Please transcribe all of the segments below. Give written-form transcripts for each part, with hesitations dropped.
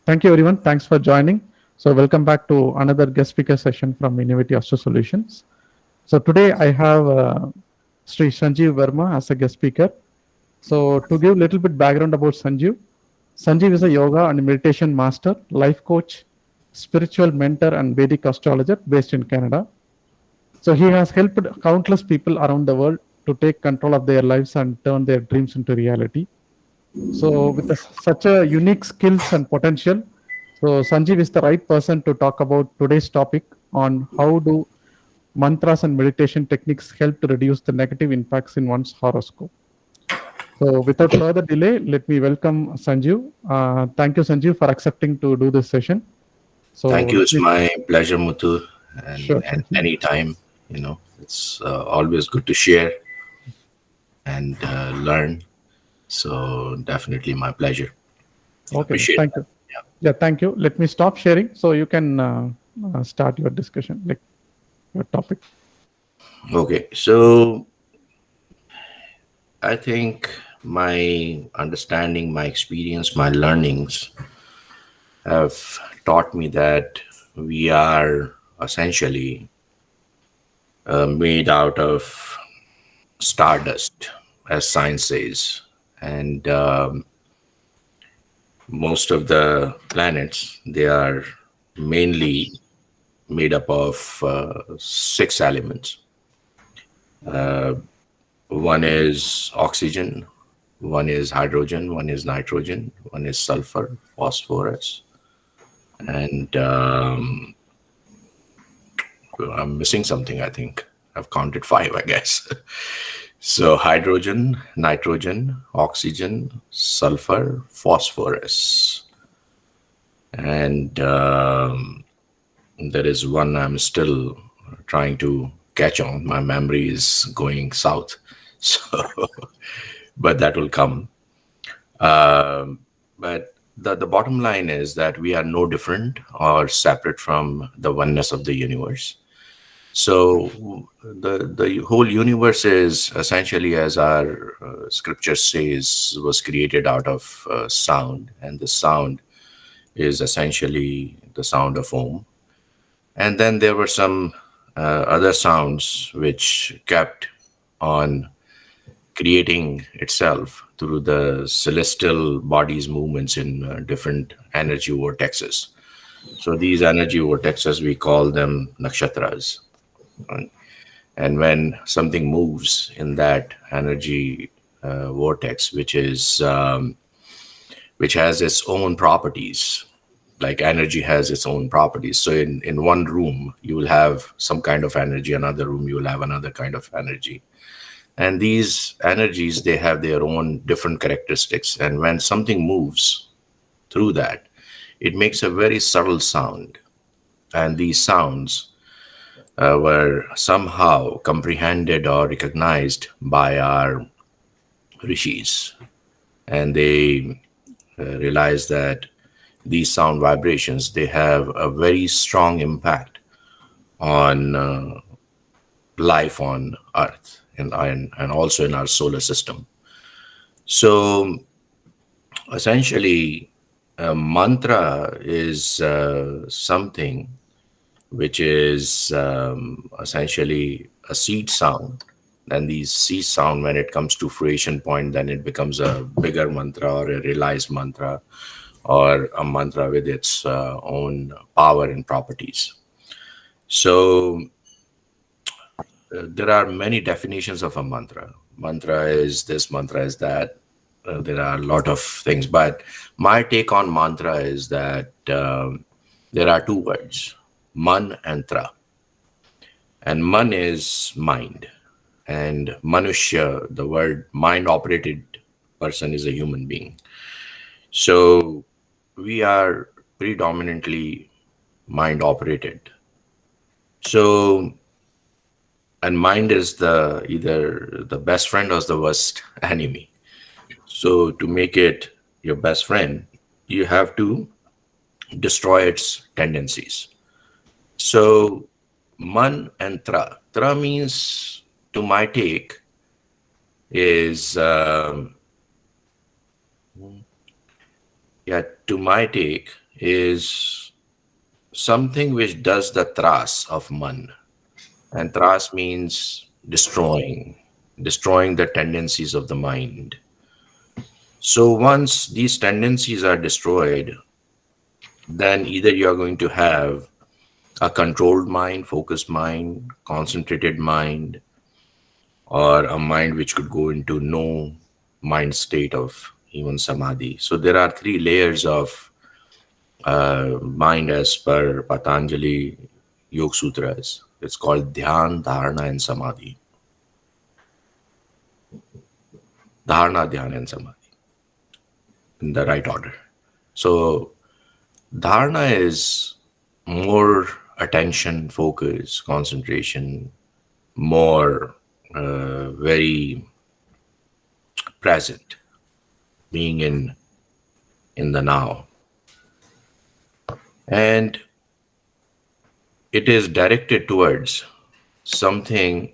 Thank you, everyone. Thanks for joining. So, welcome back to another guest speaker session from Innovative Astro Solutions. So, today I have Sri Sanjeev Verma as a guest speaker. So, to give a little bit background about Sanjeev, Sanjeev is a yoga and meditation master, life coach, spiritual mentor, and Vedic astrologer based in Canada. So, he has helped countless people around the world to take control of their lives and turn their dreams into reality. So, with such a unique skills and potential, so Sanjeev is the right person to talk about today's topic on how do mantras and meditation techniques help to reduce the negative impacts in one's horoscope. So, without further delay, let me welcome Sanjeev. Thank you, Sanjeev, for accepting to do this session. So, Thank you. let It's me my pleasure, Muthu. sure, And Sanjeev. anytime, it's always good to share and learn. So definitely my pleasure. Okay, then. Appreciate Thank that. you. Yeah, thank you. Let me stop sharing so you can start your discussion, like your topic. Yeah. Okay. So I think my understanding, my experience, my learnings have taught me that we are essentially made out of stardust, as science says. And most of the planets, they are mainly made up of six elements. One is oxygen, one is hydrogen, one is nitrogen, one is sulfur, phosphorus, and I'm missing something. I think I've counted five, I guess. So hydrogen, nitrogen, oxygen, sulfur, phosphorus, and there is one I'm still trying to catch on. My memory is going south, so but that will come. But the bottom line is that we are no different or separate from the oneness of the universe. So the whole universe is essentially, as our scripture says, was created out of sound, and the sound is essentially the sound of Om. And then there were some other sounds which kept on creating itself through the celestial bodies' movements in different energy vortexes. So these energy vortexes, we call them nakshatras. Right? And when something moves in that energy vortex, which has its own properties, like energy has its own properties. So in one room, you will have some kind of energy, another room, you will have another kind of energy. And these energies, they have their own different characteristics. And when something moves through that, it makes a very subtle sound. And these sounds were somehow comprehended or recognized by our rishis. And they realized that these sound vibrations, they have a very strong impact on life on earth and also in our solar system. So essentially, a mantra is something which is essentially a seed sound. And these seed sound, when it comes to fruition point, then it becomes a bigger mantra or a realized mantra or a mantra with its own power and properties. So there are many definitions of a mantra. Mantra is this, mantra is that. There are a lot of things, but my take on mantra is that there are two words, man and tra. And man is mind, and manushya, the word mind operated person, is a human being. So we are predominantly mind operated. So, and mind is the either the best friend or the worst enemy. So to make it your best friend, you have to destroy its tendencies. So man and tra. Tra means, to my take, is yeah. To my take is something which does the tras of man. And tras means destroying the tendencies of the mind. So once these tendencies are destroyed, then either you are going to have a controlled mind, focused mind, concentrated mind, or a mind which could go into no mind state of even samadhi. So there are three layers of mind as per Patanjali Yoga Sutras. It's called Dhyan, Dharana, and Samadhi. Dharana, Dhyan, and Samadhi in the right order. So Dharana is more attention, focus, concentration, more very present, being in the now, and it is directed towards something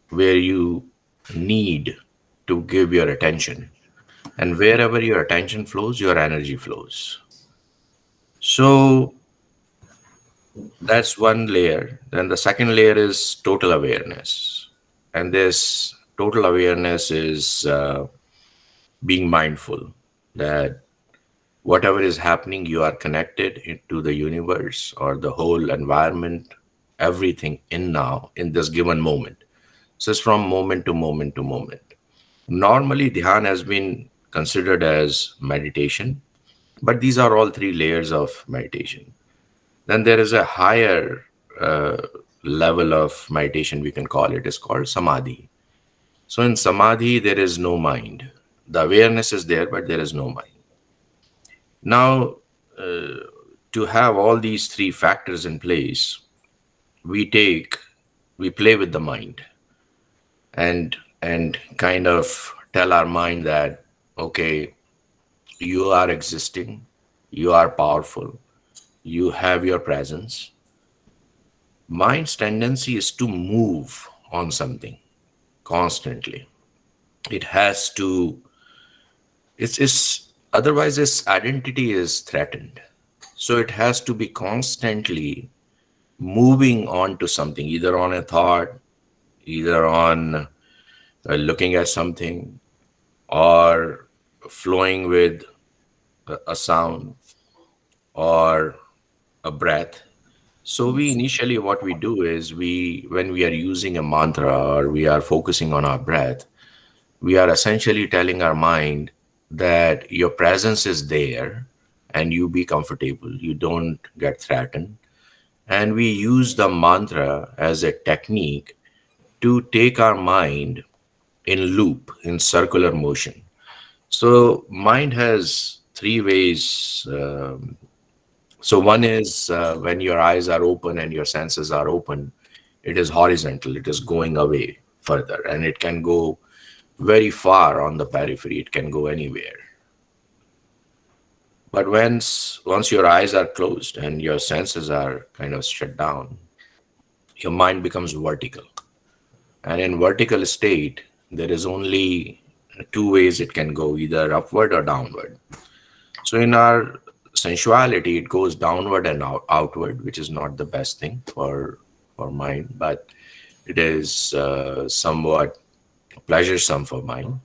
where you need to give your attention, and wherever your attention flows, your energy flows. So that's one layer. Then the second layer is total awareness, and this total awareness is being mindful that whatever is happening, you are connected into the universe or the whole environment, everything in now, in this given moment. So it's from moment to moment to moment. Normally, Dhyan has been considered as meditation, but these are all three layers of meditation. Then there is a higher uh, level of meditation, we can call it, is called Samadhi. So in Samadhi, there is no mind. The awareness is there, but there is no mind. Now, to have all these three factors in place, we take, we play with the mind and kind of tell our mind that, okay, you are existing, you are powerful, you have your presence. Mind's tendency is to move on something constantly. It has to, it's otherwise its identity is threatened. So it has to be constantly moving on to something, either on a thought, either on looking at something, or flowing with a sound or a breath. So we initially, what we do is, we when we are using a mantra or we are focusing on our breath, we are essentially telling our mind that your presence is there and you be comfortable, you don't get threatened. And we use the mantra as a technique to take our mind in loop, in circular motion. So mind has three ways. So one is when your eyes are open and your senses are open, it is horizontal, it is going away further, and it can go very far on the periphery, it can go anywhere. But once your eyes are closed and your senses are kind of shut down, your mind becomes vertical. And in vertical state, there is only two ways it can go, either upward or downward. So in our sensuality, it goes downward and outward, which is not the best thing for mind, but it is somewhat pleasuresome for mind.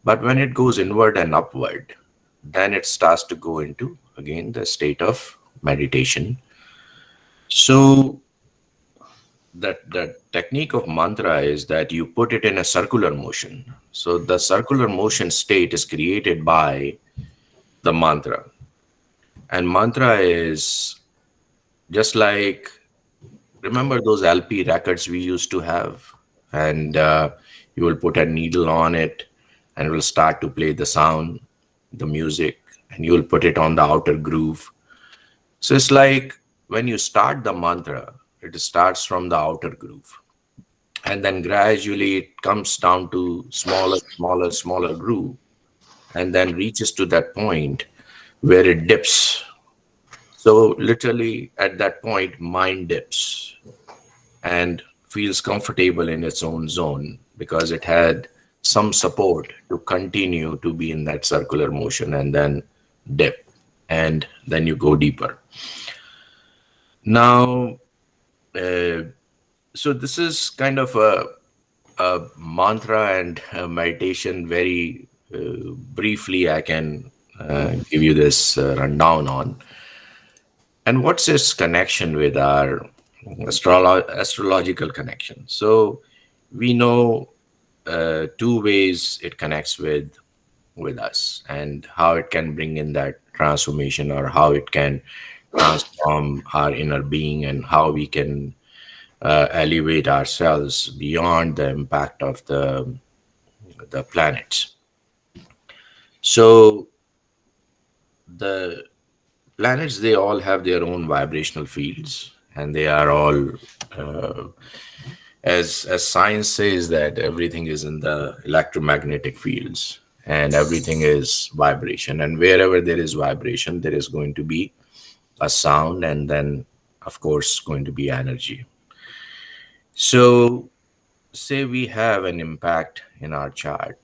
But when it goes inward and upward, then it starts to go into again the state of meditation. So the technique of mantra is that you put it in a circular motion. So the circular motion state is created by the mantra. And mantra is just like, remember those LP records we used to have? And you will put a needle on it and it will start to play the sound, the music, and you will put it on the outer groove. So it's like when you start the mantra, it starts from the outer groove. And then gradually it comes down to smaller groove, and then reaches to that point where it dips. So literally at that point, mind dips and feels comfortable in its own zone because it had some support to continue to be in that circular motion and then dip and then you go deeper. Now, uh, so this is kind of a mantra and a meditation. Very briefly, I can give you this rundown on. And what's its connection with our astrological connection? So we know two ways it connects with us, and how it can bring in that transformation, or how it can transform our inner being, and how we can elevate ourselves beyond the impact of the planets. So the planets, they all have their own vibrational fields, and they are all uh, as science says, that everything is in the electromagnetic fields, and everything is vibration, and wherever there is vibration, there is going to be a sound, and then of course going to be energy. So say we have an impact in our chart,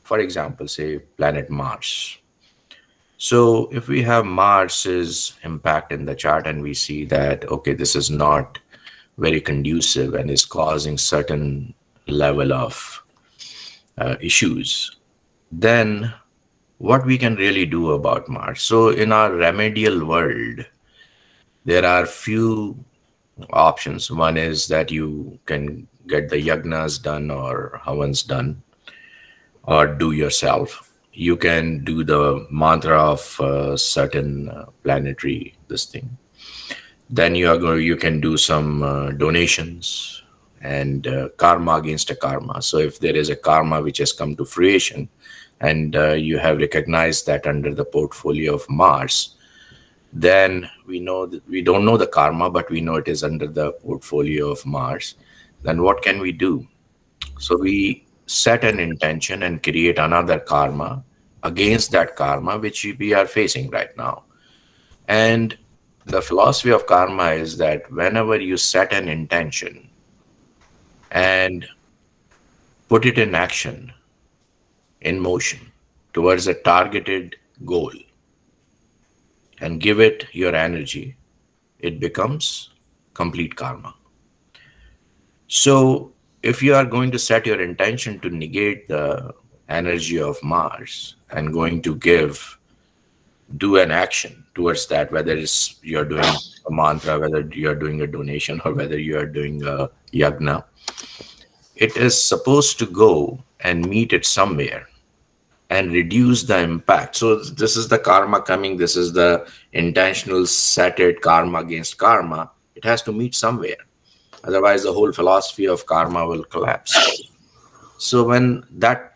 for example, say planet Mars. So if we have Mars's impact in the chart, and we see that, okay, this is not very conducive and is causing certain level of issues, then what we can really do about Mars? So in our remedial world, there are few options. One is that you can get the yagnas done or havans done, or do yourself. You can do the mantra of certain planetary this thing. Then you can do some donations, and karma against a karma. So if there is a karma which has come to fruition, and you have recognized that under the portfolio of Mars, then we know that we don't know the karma, but we know it is under the portfolio of Mars. Then what can we do? So we set an intention and create another karma against that karma which we are facing right now. And the philosophy of karma is that whenever you set an intention and put it in action, in motion, towards a targeted goal, and give it your energy, it becomes complete karma. So if you are going to set your intention to negate the energy of Mars, and going to do an action towards that, whether it's you're doing a mantra, whether you're doing a donation, or whether you are doing a yagna, it is supposed to go and meet it somewhere and reduce the impact. So this is the karma coming, this is the intentional set it karma against karma. It has to meet somewhere. Otherwise, the whole philosophy of karma will collapse. So when that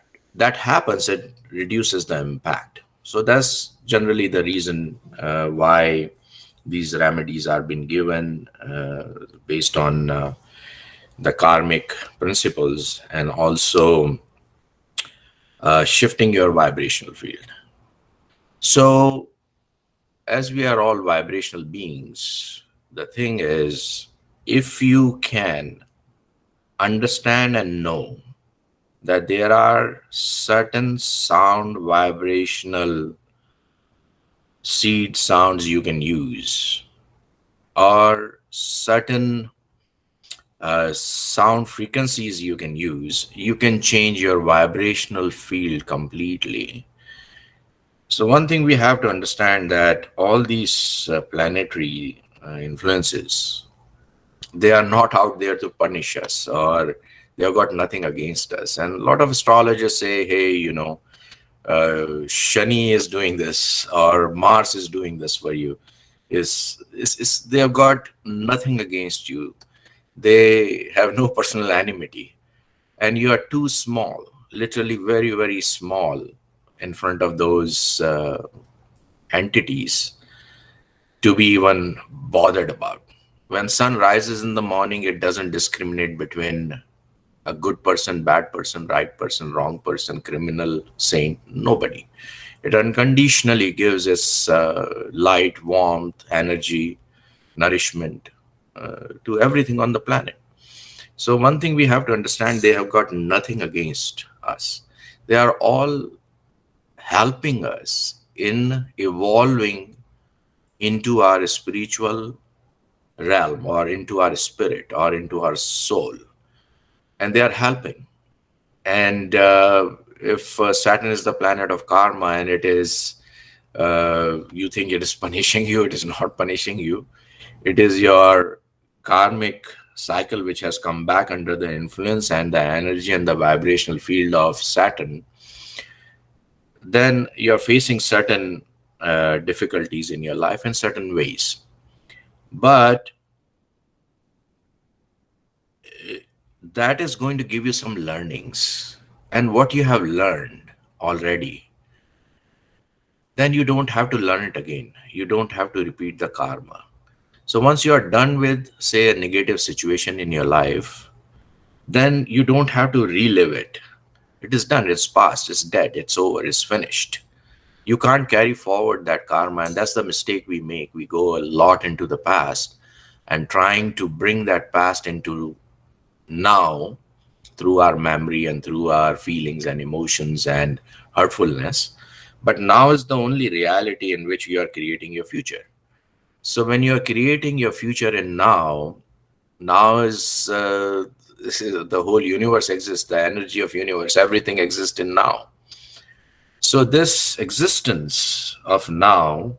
happens, it reduces the impact. So that's generally the reason why these remedies are being given, based on the karmic principles, and also shifting your vibrational field. So as we are all vibrational beings, the thing is, if you can understand and know that there are certain sound vibrational seed sounds you can use, or certain sound frequencies you can use, you can change your vibrational field completely. So one thing we have to understand, that all these planetary influences, they are not out there to punish us, or they've got nothing against us. And a lot of astrologers say, hey, Shani is doing this, or Mars is doing this for you. Is they have got nothing against you. They have no personal enmity, and you are too small, literally very, very small, in front of those entities to be even bothered about. When sun rises in the morning, it doesn't discriminate between a good person, bad person, right person, wrong person, criminal, saint, nobody. It unconditionally gives its light, warmth, energy, nourishment to everything on the planet. So one thing we have to understand, they have got nothing against us. They are all helping us in evolving into our spiritual realm, or into our spirit, or into our soul, and they are helping. And if Saturn is the planet of karma, and it is, you think it is punishing you, it is not punishing you. It is your karmic cycle which has come back under the influence and the energy and the vibrational field of Saturn. Then you're facing certain difficulties in your life in certain ways. But that is going to give you some learnings. And what you have learned already, then you don't have to learn it again. You don't have to repeat the karma. So once you are done with, say, a negative situation in your life, then you don't have to relive it. It is done, it's past, it's dead, it's over, it's finished. You can't carry forward that karma, and that's the mistake we make. We go a lot into the past and trying to bring that past into now through our memory and through our feelings and emotions and hurtfulness. But now is the only reality in which you are creating your future. So when you are creating your future in now, now is this is the whole universe exists, the energy of universe, everything exists in now. So this existence of now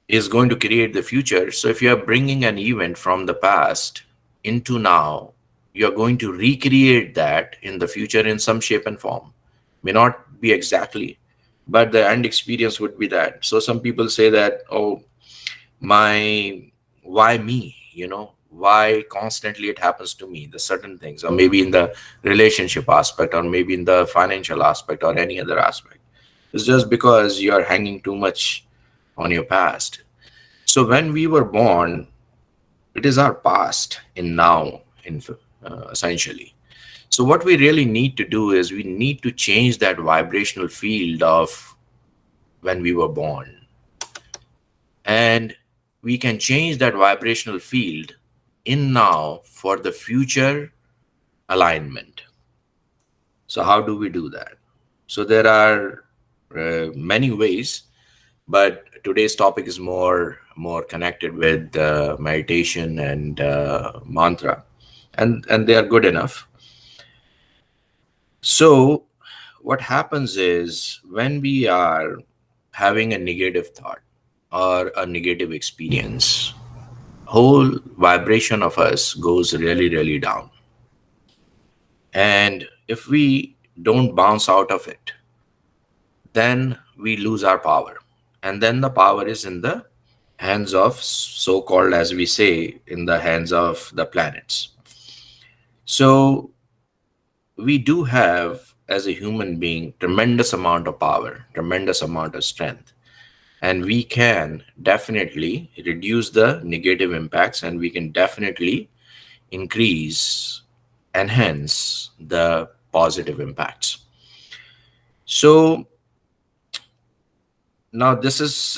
is going to create the future. So if you are bringing an event from the past into now, you're going to recreate that in the future in some shape and form. May not be exactly, but the end experience would be that. So some people say that, oh, my, why me? Why constantly it happens to me, the certain things, or maybe in the relationship aspect, or maybe in the financial aspect, or any other aspect. It's just because you are hanging too much on your past. So when we were born, it is our past in now, essentially. So what we really need to do is we need to change that vibrational field of when we were born, and we can change that vibrational field in now for the future alignment. So how do we do that? So there are many ways, but today's topic is more connected with meditation and mantra, and they are good enough. So what happens is when we are having a negative thought or a negative experience, whole vibration of us goes really, really down. And if we don't bounce out of it, then we lose our power. And then the power is in the hands of, so called, as we say, in the hands of the planets. So we do have, as a human being, tremendous amount of power, tremendous amount of strength. And we can definitely reduce the negative impacts, and we can definitely increase, enhance the positive impacts. So now this is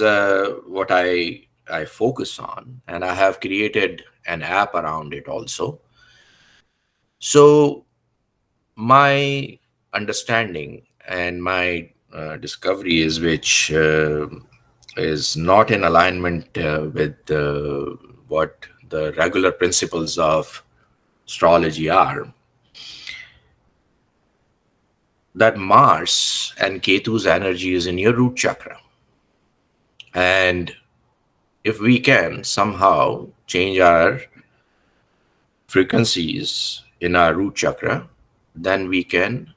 what I focus on, and I have created an app around it also. So my understanding and my discovery is, which is not in alignment with what the regular principles of astrology are, that Mars and Ketu's energy is in your root chakra. And if we can somehow change our frequencies in our root chakra, then we can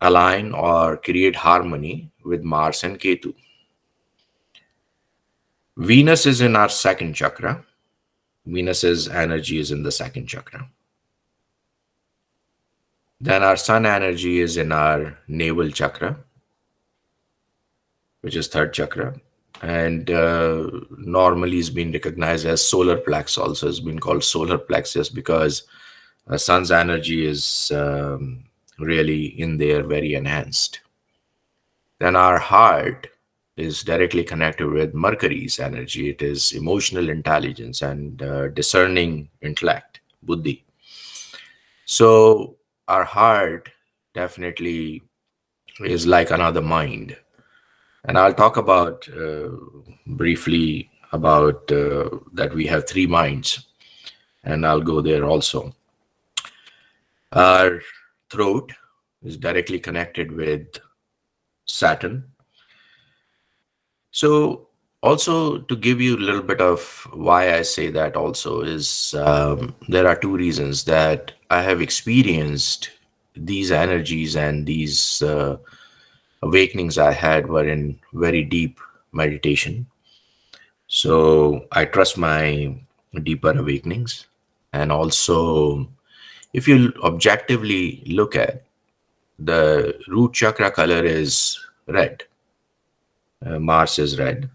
align or create harmony with Mars and Ketu. Venus is in our second chakra. Venus's energy is in the second chakra. Then our sun energy is in our navel chakra, which is third chakra. And normally it's been recognized as solar plex, also has been called solar plexus, because sun's energy is really in there, very enhanced. Then our heart is directly connected with Mercury's energy. It is emotional intelligence and discerning intellect, buddhi. So our heart definitely is like another mind. And I'll talk about briefly about that we have three minds, and I'll go there also. Our throat is directly connected with Saturn. So, also to give you a little bit of why I say that, also is there are two reasons that I have experienced these energies, and these awakenings I had were in very deep meditation. So I trust my deeper awakenings. And also, if you objectively look at the root chakra color is red, Mars is red.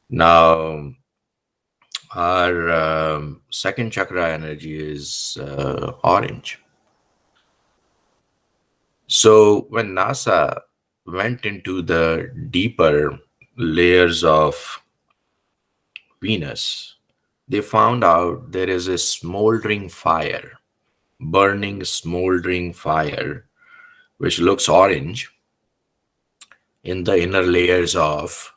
Now, our second chakra energy is orange. So when NASA went into the deeper layers of Venus, they found out there is a smoldering fire, burning smoldering fire, which looks orange in the inner layers of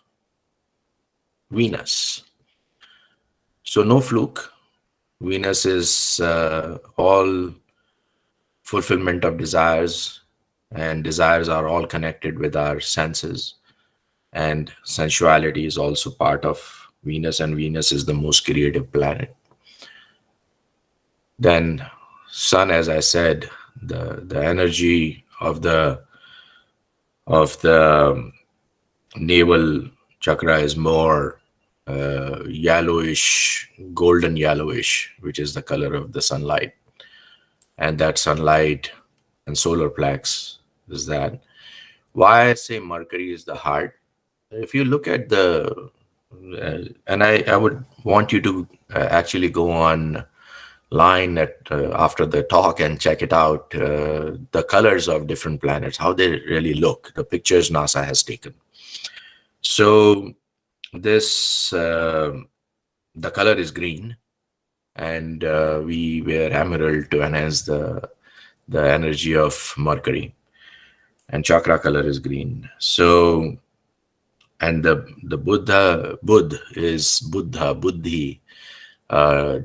Venus. So, no fluke. Venus is all fulfillment of desires, and desires are all connected with our senses. And sensuality is also part of Venus, and Venus is the most creative planet. Then, Sun, as I said, the energy of the navel chakra is more yellowish, golden yellowish, which is the color of the sunlight. And that sunlight and solar plex is that. Why I say Mercury is the heart. If you look at and I would want you to actually go on line at after the talk and check it out, the colors of different planets, how they really look, the pictures NASA has taken. So this the color is green, and we wear emerald to enhance the energy of Mercury, and chakra color is green. So, and the Buddha is Buddha, Buddhi,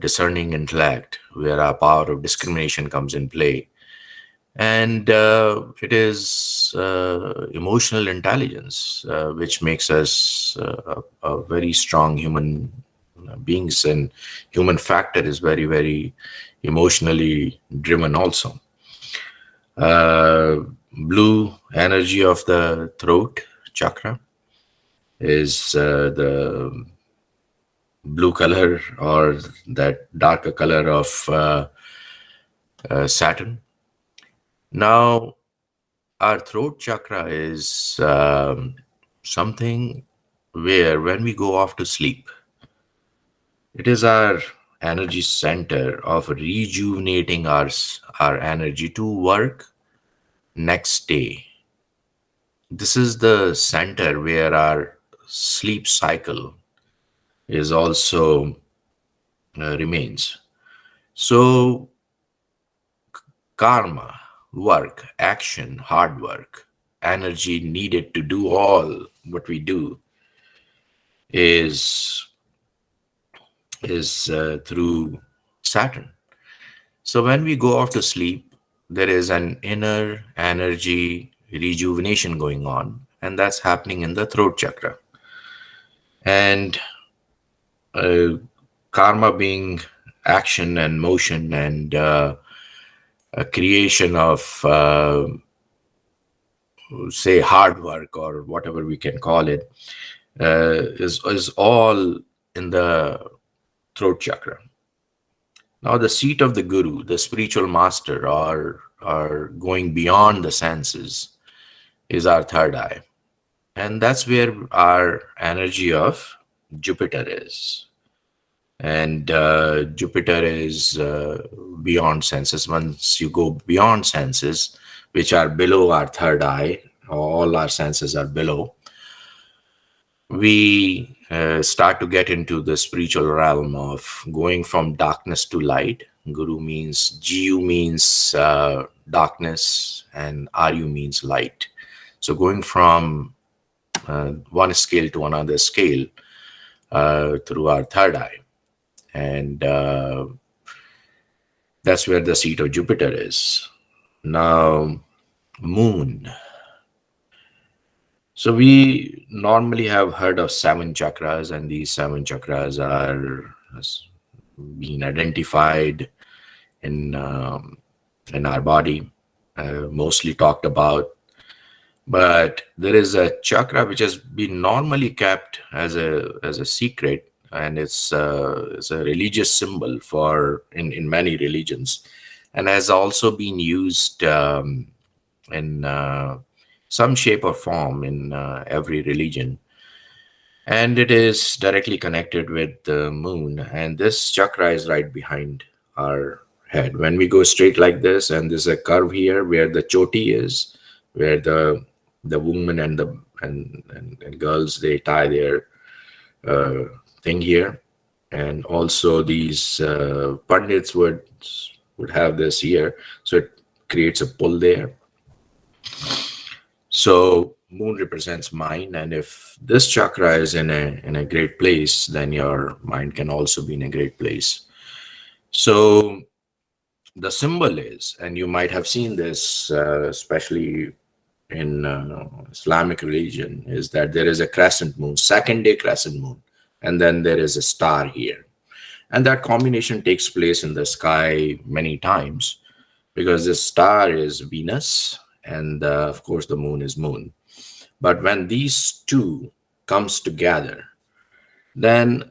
discerning intellect, where our power of discrimination comes in play. And it is emotional intelligence, which makes us a very strong human beings, and human factor is very, very emotionally driven also. Blue energy of the throat chakra is the blue color, or that darker color of Saturn. Now, our throat chakra is something where when we go off to sleep, it is our energy center of rejuvenating our energy to work next day. This is the center where our sleep cycle is also remains. So karma, work, action, hard work, energy needed to do all what we do is through Saturn. So when we go off to sleep, there is an inner energy rejuvenation going on, and that's happening in the throat chakra. And uh, karma being action and motion, and a creation of say hard work, or whatever we can call it, is all in the throat chakra. Now, the seat of the guru, the spiritual master, or going beyond the senses, is our third eye. And that's where our energy of Jupiter is. And Jupiter is beyond senses. Once you go beyond senses, which are below our third eye, all our senses are below, we start to get into the spiritual realm of going from darkness to light. Guru means, Gu means darkness, and Aryu means light. So going from one scale to another scale through our third eye. And that's where the seat of Jupiter is. Now, moon. So we normally have heard of seven chakras, and these seven chakras are being identified in our body, mostly talked about. But there is a chakra which has been normally kept as a secret, and it's a religious symbol for in many religions, and has also been used in some shape or form in every religion, and it is directly connected with the moon. And this chakra is right behind our head. When we go straight like this, and there's a curve here where the choti is, where the woman and the and girls, they tie their uh, thing here, and also these pundits would have this here, so it creates a pull there. So moon represents mind, and if this chakra is in a great place, then your mind can also be in a great place. So the symbol is, and you might have seen this, especially in Islamic religion, is that there is a crescent moon, second day crescent moon, and then there is a star here. And that combination takes place in the sky many times, because the star is Venus, and of course the moon is moon. But when these two comes together, then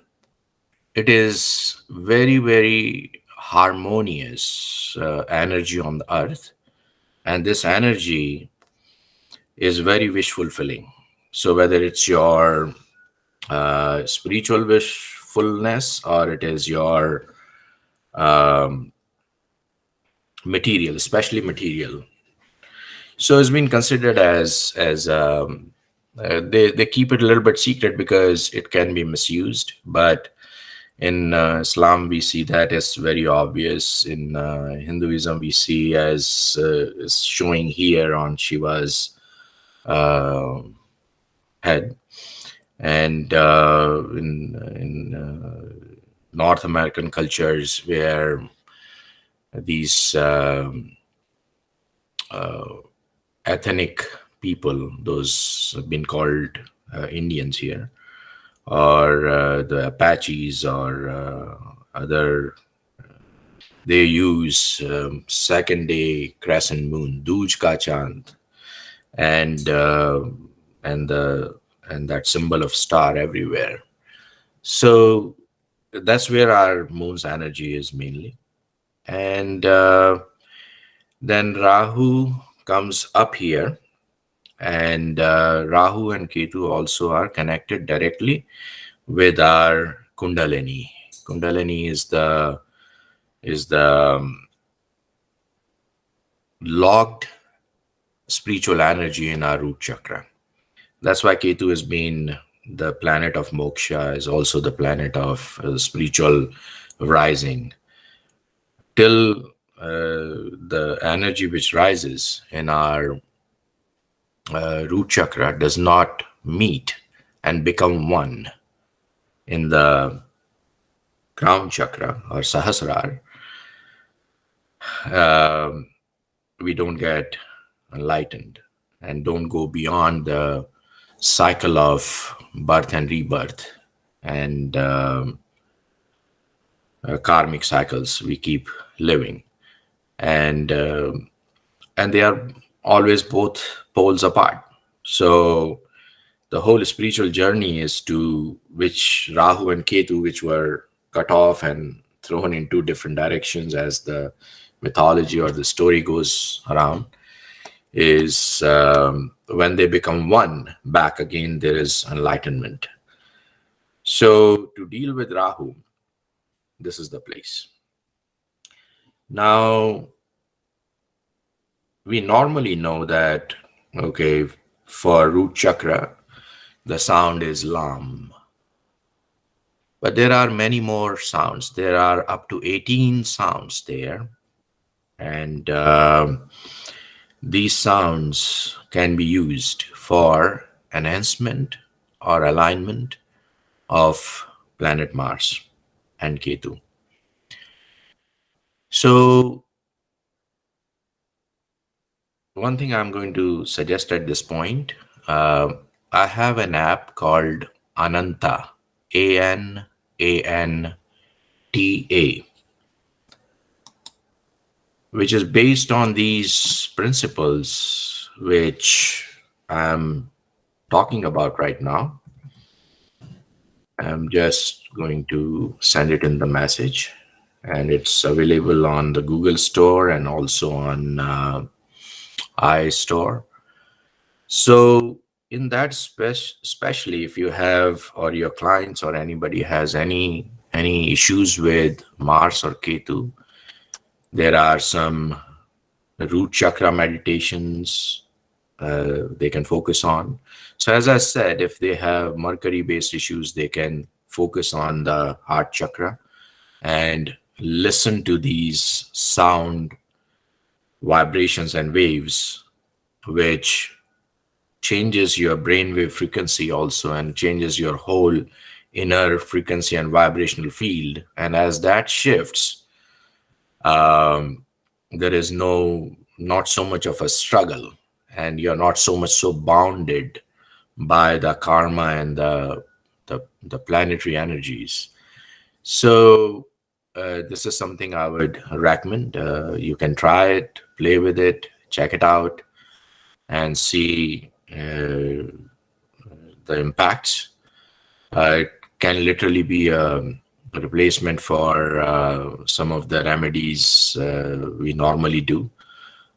it is very, very harmonious energy on the earth, and this energy is very wish fulfilling. So whether it's your spiritual wishfulness, or it is your um, material, especially material. So it's been considered as they keep it a little bit secret because it can be misused. But in Islam, we see that as very obvious. In Hinduism, we see as is showing here on Shiva's uh, head, and in North American cultures where these ethnic people, those have been called Indians here, or the Apaches, or other, they use second day crescent moon, Dooj Ka Chand, and and the and that symbol of star everywhere. So that's where our moon's energy is mainly. And then Rahu comes up here, and Rahu and Ketu also are connected directly with our Kundalini. Kundalini is the logged spiritual energy in our root chakra. That's why Ketu has been the planet of moksha, is also the planet of spiritual rising. Till the energy which rises in our root chakra does not meet and become one in the crown chakra or sahasrar, um, we don't get enlightened and don't go beyond the cycle of birth and rebirth, and karmic cycles we keep living. And and they are always both poles apart. So the whole spiritual journey is to which Rahu and Ketu, which were cut off and thrown in two different directions as the mythology or the story goes around, is when they become one back again, there is enlightenment. So to deal with Rahu, this is the place. Now, we normally know that, okay, for root chakra, the sound is Lam. But there are many more sounds. There are up to 18 sounds there. And these sounds can be used for enhancement or alignment of planet Mars and Ketu. So, one thing I'm going to suggest at this point, uh, I have an app called Ananta, Ananta, which is based on these principles which I'm talking about right now. I'm just going to send it in the message, and it's available on the Google Store and also on iStore. So, in that especially if you have or your clients or anybody has any issues with Mars or Ketu, there are some root chakra meditations they can focus on. So, as I said, if they have Mercury based issues, they can focus on the heart chakra and listen to these sound vibrations and waves, which changes your brainwave frequency also and changes your whole inner frequency and vibrational field. And as that shifts, um, there is not so much of a struggle, and you're not so much so bounded by the karma and the planetary energies. So this is something I would recommend. You can try it, play with it, check it out, and see the impacts. It can literally be a replacement for some of the remedies we normally do,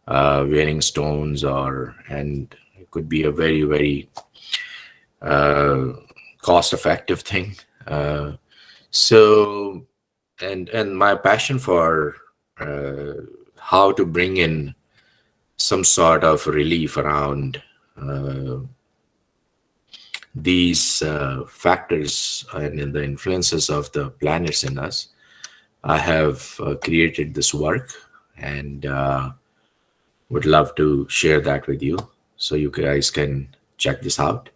wearing stones, and it could be a very, very cost-effective thing. So, and my passion for how to bring in some sort of relief around these factors and in the influences of the planets in us, I have created this work, and would love to share that with you so you guys can check this out.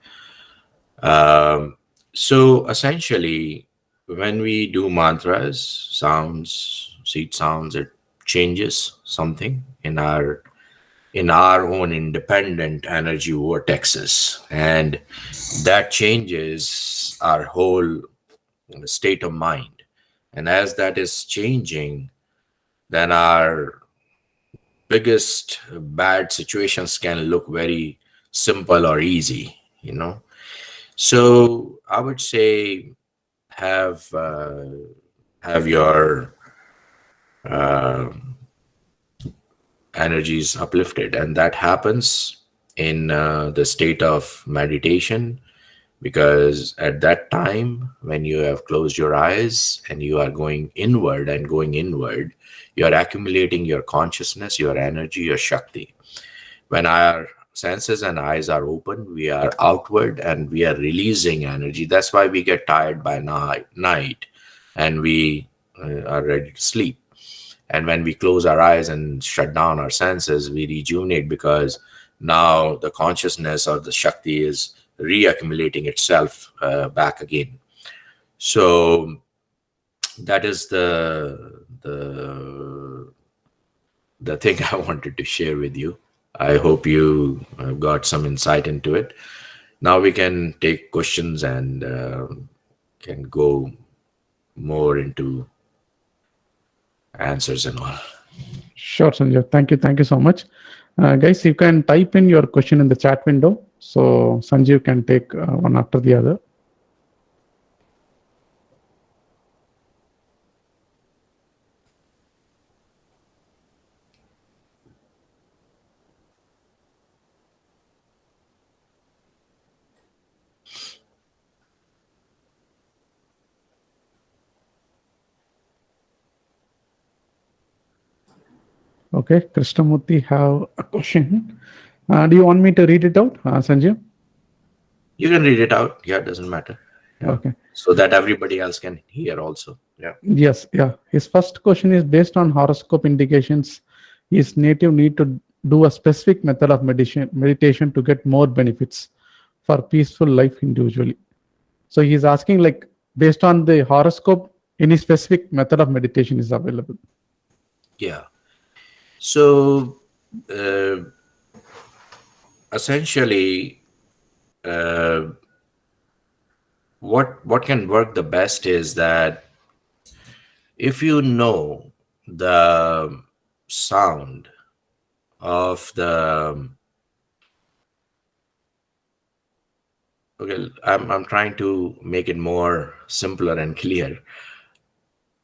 So essentially, when we do mantras, sounds, seed sounds, it changes something in our own independent energy vortexes, and that changes our whole state of mind. And as that is changing, then our biggest bad situations can look very simple or easy, you know. So I would say have have your uh, energies uplifted, and that happens in the state of meditation, because at that time when you have closed your eyes and you are going inward and going inward, you are accumulating your consciousness, your energy, your shakti. When our senses and eyes are open, we are outward and we are releasing energy. That's why we get tired by night and we are ready to sleep. And when we close our eyes and shut down our senses, we rejuvenate, because now the consciousness or the Shakti is reaccumulating itself back again. So that is the thing I wanted to share with you. I hope you got some insight into it. Now we can take questions and can go more into answers and all. Sure, Sanjeev. Thank you. Thank you so much. Guys, you can type in your question in the chat window. So Sanjeev can take one after the other. Okay, Krishnamurti have a question. Do you want me to read it out, Sanjeev? You can read it out. Yeah, it doesn't matter. Yeah. Okay. So that everybody else can hear also. Yeah. Yes, yeah. His first question is based on horoscope indications. his native need to do a specific method of meditation to get more benefits for peaceful life individually. So he's asking, like, based on the horoscope, any specific method of meditation is available. Yeah. So uh, essentially, uh, what can work the best is that if you know the sound of the, okay, I'm trying to make it more simpler and clear.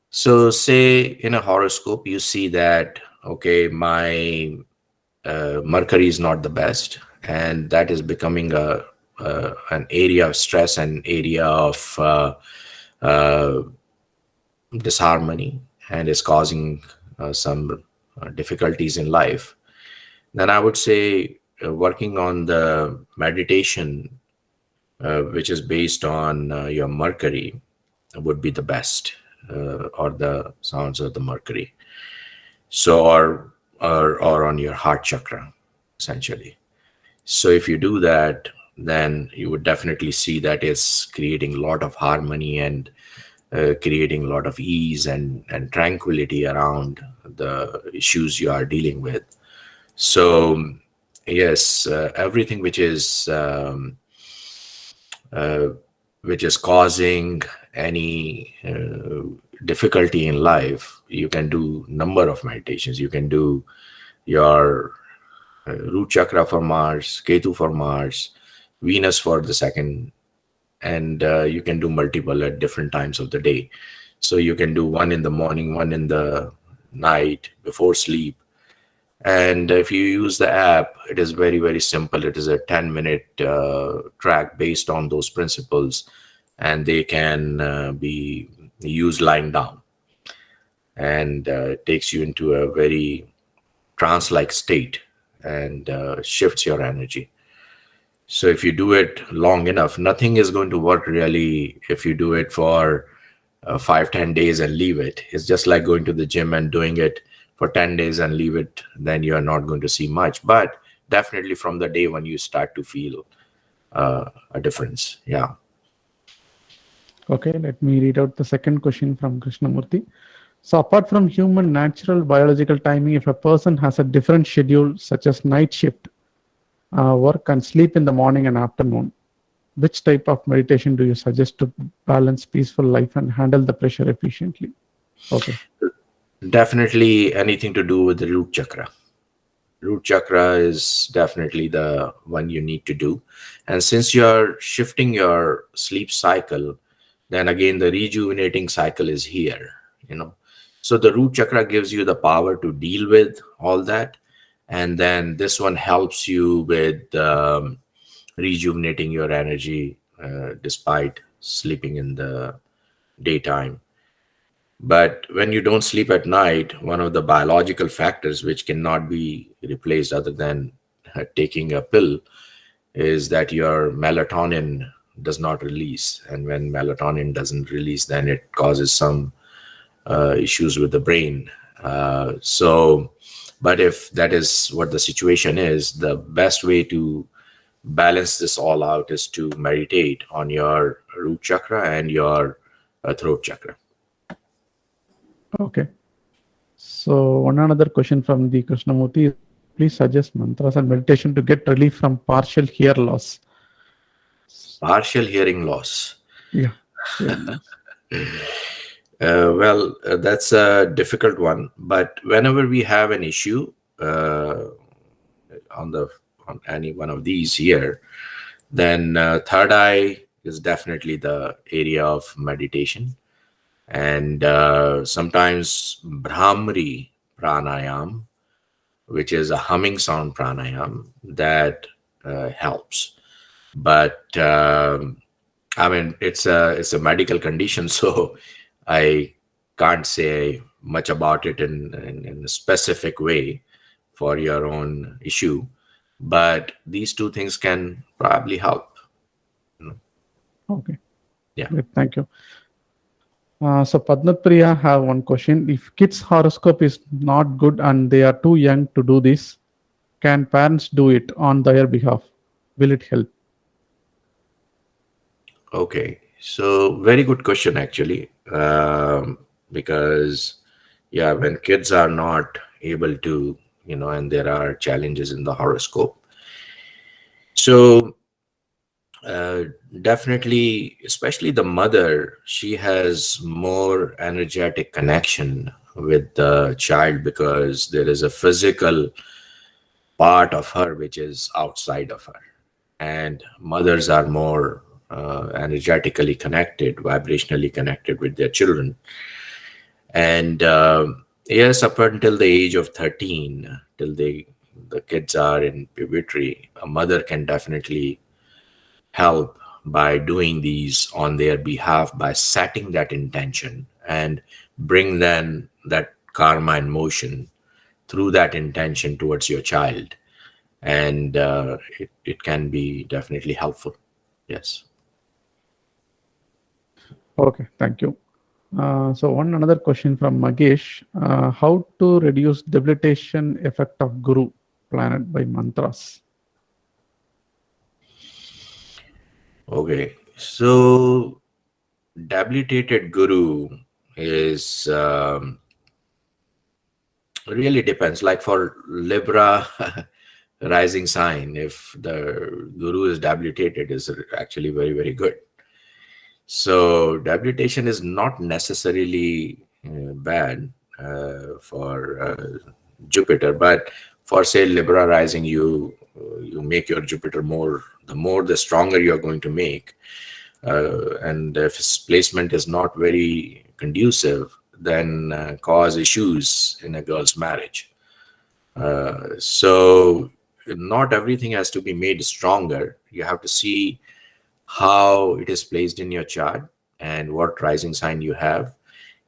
So say in a horoscope you see that, okay, my Mercury is not the best, and that is becoming a an area of stress, an area of uh, disharmony, and is causing some difficulties in life. Then I would say working on the meditation, which is based on your Mercury, would be the best, or the sounds of the Mercury. So, or on your heart chakra, essentially. So if you do that, then you would definitely see that it's creating a lot of harmony and creating a lot of ease and tranquility around the issues you are dealing with. So yes, everything uh, which is causing any difficulty in life, you can do number of meditations. You can do your root chakra for Mars, Ketu for Mars, Venus for the second, and you can do multiple at different times of the day. So you can do one in the morning, one in the night before sleep. And if you use the app, it is very, very simple. It is a 10-minute track based on those principles, and they can be used lying down, and it takes you into a very trance like state and shifts your energy. So if you do it long enough, nothing is going to work really if you do it for 5, 10 days and leave it. It's just like going to the gym and doing it for 10 days and leave it, then you are not going to see much. But definitely from the day when you start to feel a difference. Yeah. Okay, let me read out the second question from Krishnamurti. So, apart from human natural biological timing, if a person has a different schedule, such as night shift, work and sleep in the morning and afternoon, which type of meditation do you suggest to balance peaceful life and handle the pressure efficiently? Okay. Definitely anything to do with the root chakra. Root chakra is definitely the one you need to do. And since you're shifting your sleep cycle, then again the rejuvenating cycle is here, you know. So the root chakra gives you the power to deal with all that. And then this one helps you with rejuvenating your energy despite sleeping in the daytime. But when you don't sleep at night, one of the biological factors which cannot be replaced other than taking a pill is that your melatonin does not release. And when melatonin doesn't release, then it causes some issues with the brain. But if that is what the situation is, the best way to balance this all out is to meditate on your root chakra and your throat chakra. Okay. So, one another question from the Krishnamurti is, please suggest mantras and meditation to get relief from partial hair loss. Partial hearing loss. Yeah, hair loss. That's a difficult one. But whenever we have an issue on the on any one of these here, then third eye is definitely the area of meditation. And sometimes Brahmari pranayam, which is a humming sound pranayam, that helps. But I mean, it's a medical condition, so I can't say much about it in a specific way for your own issue. But these two things can probably help. Okay. Yeah. Great. Thank you. So Padmat Priya have one question. If kids' horoscope is not good and they are too young to do this, can parents do it on their behalf? Will it help? Okay, so very good question actually, because yeah, when kids are not able to, and there are challenges in the horoscope, so uh, definitely, especially the mother, she has more energetic connection with the child because there is a physical part of her which is outside of her, and mothers are more energetically connected, vibrationally connected with their children. And yes, up until the age of 13, till the kids are in puberty, a mother can definitely help by doing these on their behalf, by setting that intention and bring then that karma in motion through that intention towards your child. And it can be definitely helpful. Yes. Okay, thank you. So one another question from Magesh. How to reduce debilitation effect of Guru planet by mantras? Okay. So debilitated guru is really depends. Like for Libra rising sign, if the guru is debilitated, is actually very, very good. So debilitation is not necessarily bad for Jupiter, but for say Libra rising, you make your Jupiter more. The more, the stronger you are going to make. And if its placement is not very conducive, then cause issues in a girl's marriage. So not everything has to be made stronger. You have to see how it is placed in your chart and what rising sign you have.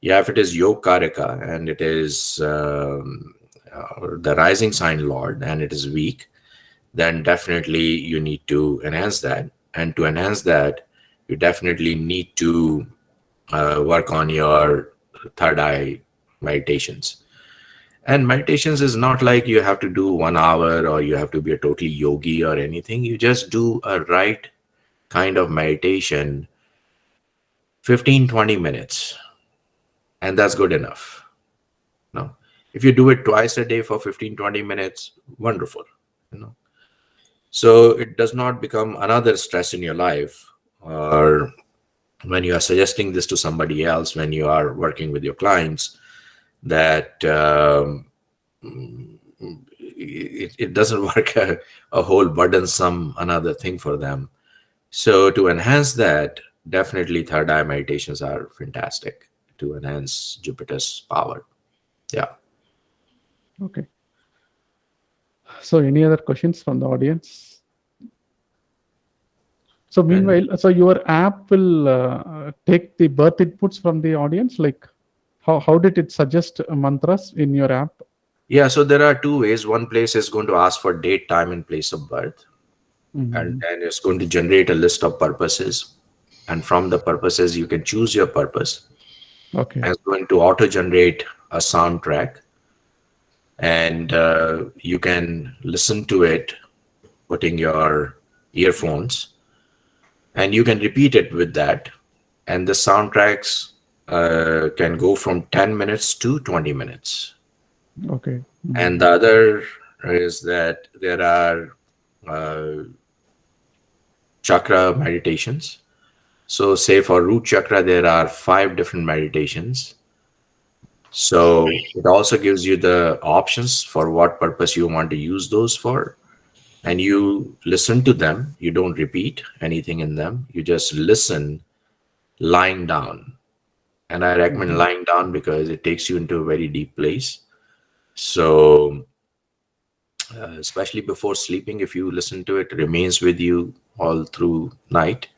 Yeah, if it is Yog Karaka and it is the rising sign Lord and it is weak, then definitely you need to enhance that. And to enhance that, you definitely need to work on your third eye meditations. And meditations is not like you have to do 1 hour or you have to be a totally yogi or anything. You just do a right kind of meditation, 15, 20 minutes, and that's good enough. No, if you do it twice a day for 15, 20 minutes, wonderful. You know, so it does not become another stress in your life, or when you are suggesting this to somebody else, when you are working with your clients, that it doesn't work a whole burdensome another thing for them. So to enhance that, definitely third eye meditations are fantastic to enhance Jupiter's power. Yeah. Okay. So any other questions from the audience? So And meanwhile, so your app will take the birth inputs from the audience. Like, how did it suggest mantras in your app? yeah, so there are two ways. One place is going to ask for date, time, and place of birth, and Mhm. then it's going to generate a list of purposes. And from the purposes, you can choose your purpose. Okay. And it's going to auto generate a soundtrack, and you can listen to it putting your earphones, and you can repeat it with that. And the soundtracks can go from 10 minutes to 20 minutes. Okay. And Mhm. the other is that there are chakra meditations. So, say for root chakra, there are 5 different meditations. So, it also gives you the options for what purpose you want to use those for. And you listen to them. You don't repeat anything in them. You just listen lying down. And I recommend Mhm. lying down because it takes you into a very deep place. So, especially before sleeping, if you listen to it, it remains with you all through night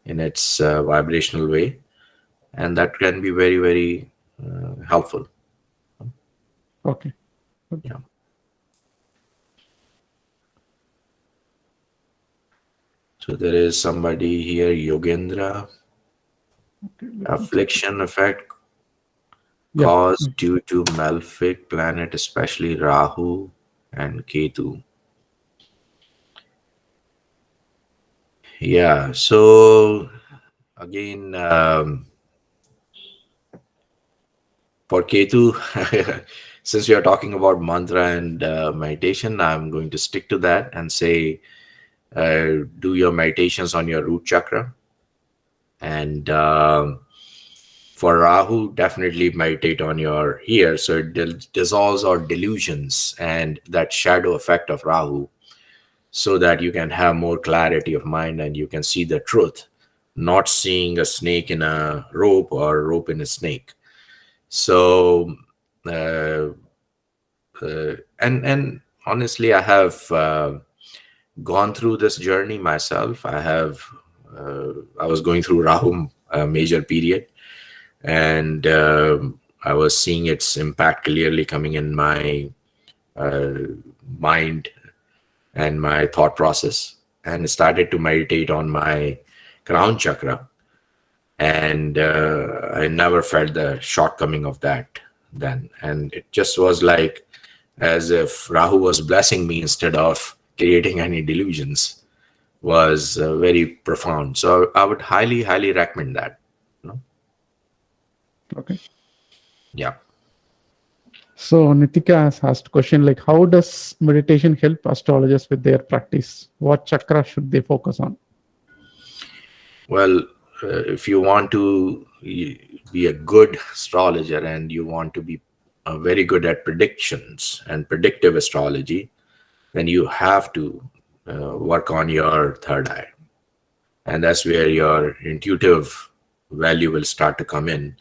in its vibrational way, and that can be very, very helpful. Okay. Good. Yeah. So there is somebody here, Yogendra. Okay, let me check it. Affliction effect Yeah. caused due to malefic planet, especially Rahu and Ketu. Yeah, so again, for Ketu, since we are talking about mantra and meditation, I'm going to stick to that and say do your meditations on your root chakra. And for Rahu, definitely meditate on your here. So it dissolves our delusions and that shadow effect of Rahu so that you can have more clarity of mind and you can see the truth, not seeing a snake in a rope or a rope in a snake. So, uh, and honestly, I have gone through this journey myself. I was going through Rahu major period, and I was seeing its impact clearly coming in my uh, mind and my thought process, and started to meditate on my crown chakra, and I never felt the shortcoming of that then, and it just was like as if Rahu was blessing me instead of creating any delusions. Was very profound. So I would highly, highly recommend that. You know? Okay. Yeah. So Nitika has asked question like, how does meditation help astrologers with their practice? What chakra should they focus on? Well, if you want to be a good astrologer and you want to be very good at predictions and predictive astrology, then you have to work on your third eye. And that's where your intuitive value will start to come in.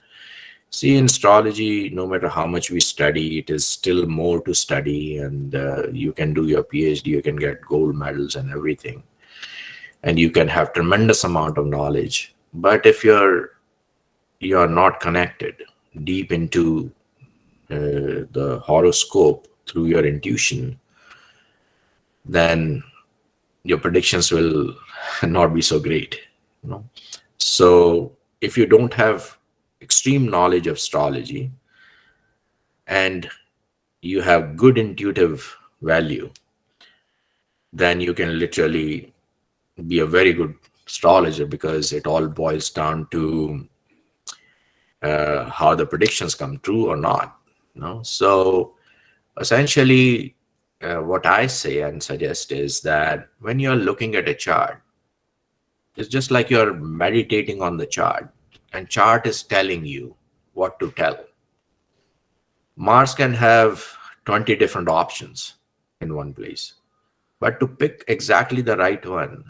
See, in astrology, no matter how much we study, it is still more to study, and you can do your PhD, you can get gold medals and everything, and you can have tremendous amount of knowledge. But if you're not connected deep into the horoscope through your intuition, then your predictions will not be so great. You know, so if you don't have extreme knowledge of astrology and you have good intuitive value, then you can literally be a very good astrologer because it all boils down to how the predictions come true or not. You know? So essentially, what I say and suggest is that when you're looking at a chart, it's just like you're meditating on the chart, and chart is telling you what to tell. Mars can have 20 different options in one place. But to pick exactly the right one,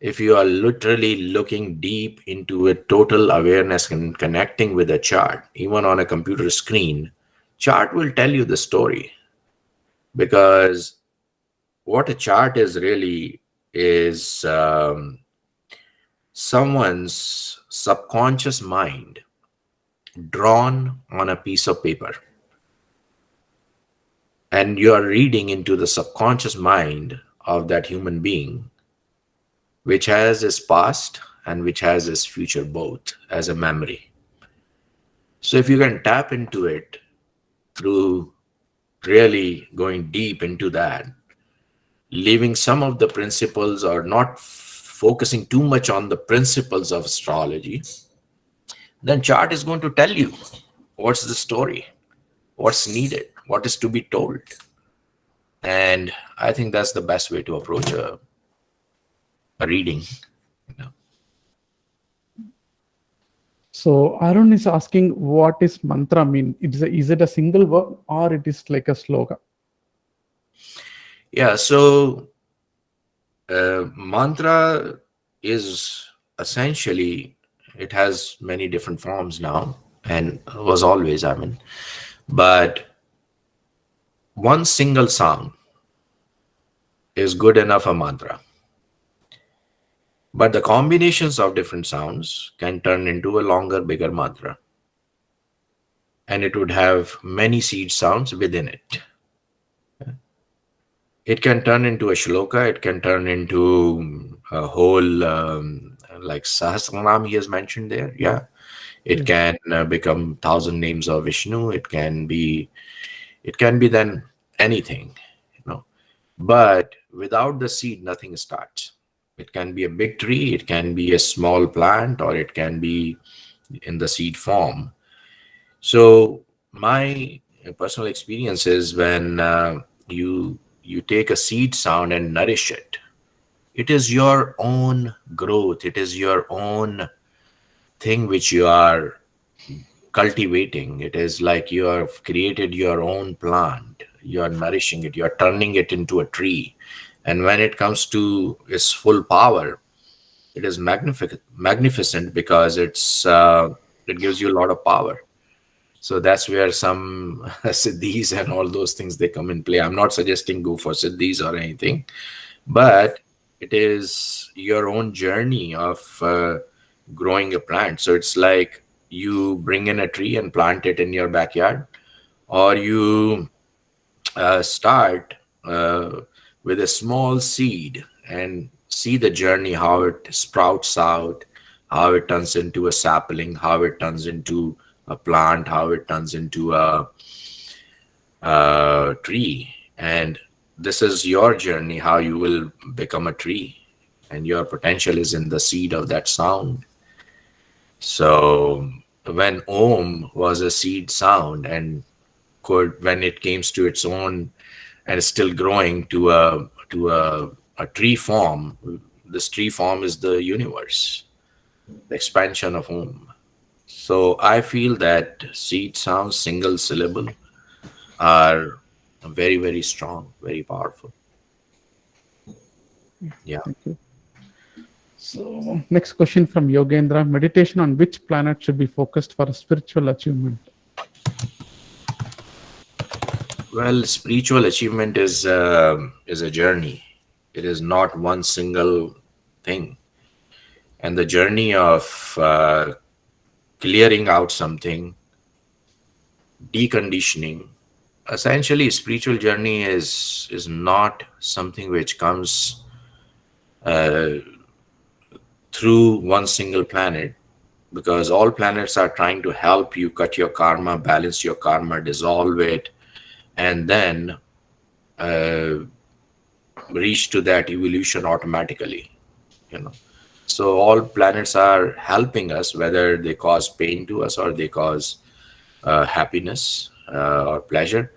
if you are literally looking deep into a total awareness and connecting with a chart, even on a computer screen, chart will tell you the story. Because what a chart is really is someone's subconscious mind drawn on a piece of paper. And you are reading into the subconscious mind of that human being, which has his past and which has his future both as a memory. So if you can tap into it through really going deep into that, leaving some of the principles or not focusing too much on the principles of astrology, then chart is going to tell you what's the story, what's needed, what is to be told. And I think that's the best way to approach a reading. You know? So Arun is asking, what is mantra mean? Is it a single word or it is like a slogan? Yeah, so mantra is essentially, it has many different forms now and was always, I mean, but one single sound is good enough a mantra. But the combinations of different sounds can turn into a longer, bigger mantra. And it would have many seed sounds within it. It can turn into a shloka, it can turn into a whole like Sahasranam he has mentioned there. Yeah, it Yes. can become thousand names of Vishnu. It can be then anything, you know. But without the seed, nothing starts. It can be a big tree, it can be a small plant, or it can be in the seed form. So my personal experience is when you take a seed sound and nourish it. It is your own growth. It is your own thing which you are cultivating. It is like you have created your own plant. You are nourishing it. You are turning it into a tree. And when it comes to its full power, it is magnificent because it gives you a lot of power. So that's where some siddhis and all those things they come in play. I'm not suggesting go for siddhis or anything, but it is your own journey of growing a plant. So it's like you bring in a tree and plant it in your backyard, or you start uh, with a small seed and see the journey, how it sprouts out, how it turns into a sapling, how it turns into a plant, how it turns into a tree. And this is your journey, how you will become a tree. And your potential is in the seed of that sound. So when Om was a seed sound and could, when it came to its own and is still growing to a tree form, this tree form is the universe, the expansion of Om. So I feel that seed sounds, single syllable, are very, very strong, very powerful. Yeah. Thank you. So, next question from Yogendra: meditation on which planet should be focused for spiritual achievement? Well, spiritual achievement is a journey. It is not one single thing. And the journey of clearing out something, deconditioning. Essentially, spiritual journey is not something which comes uh, through one single planet, because all planets are trying to help you cut your karma, balance your karma, dissolve it, and then uh, reach to that evolution automatically. You know, so all planets are helping us, whether they cause pain to us or they cause happiness or pleasure.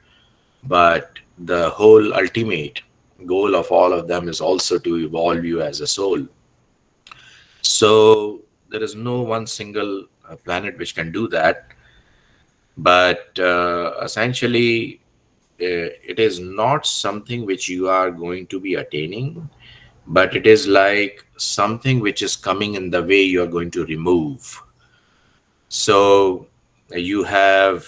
But the whole ultimate goal of all of them is also to evolve you as a soul. So there is no one single planet which can do that. But essentially, it is not something which you are going to be attaining, but it is like something which is coming in the way you are going to remove. So you have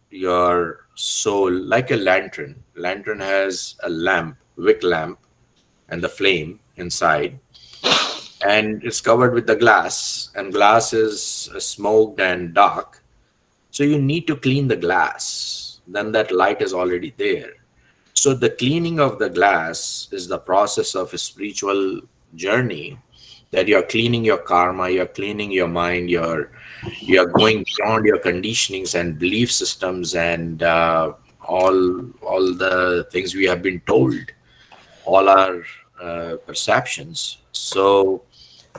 your soul like a lantern. Lantern has a lamp, wick lamp, and the flame inside, and it's covered with the glass, and glass is smoked and dark. So you need to clean the glass. Then that light is already there. So the cleaning of the glass is the process of a spiritual journey, that you're cleaning your karma, you're cleaning your mind, you're going beyond your conditionings and belief systems and all the things we have been told, all our perceptions. So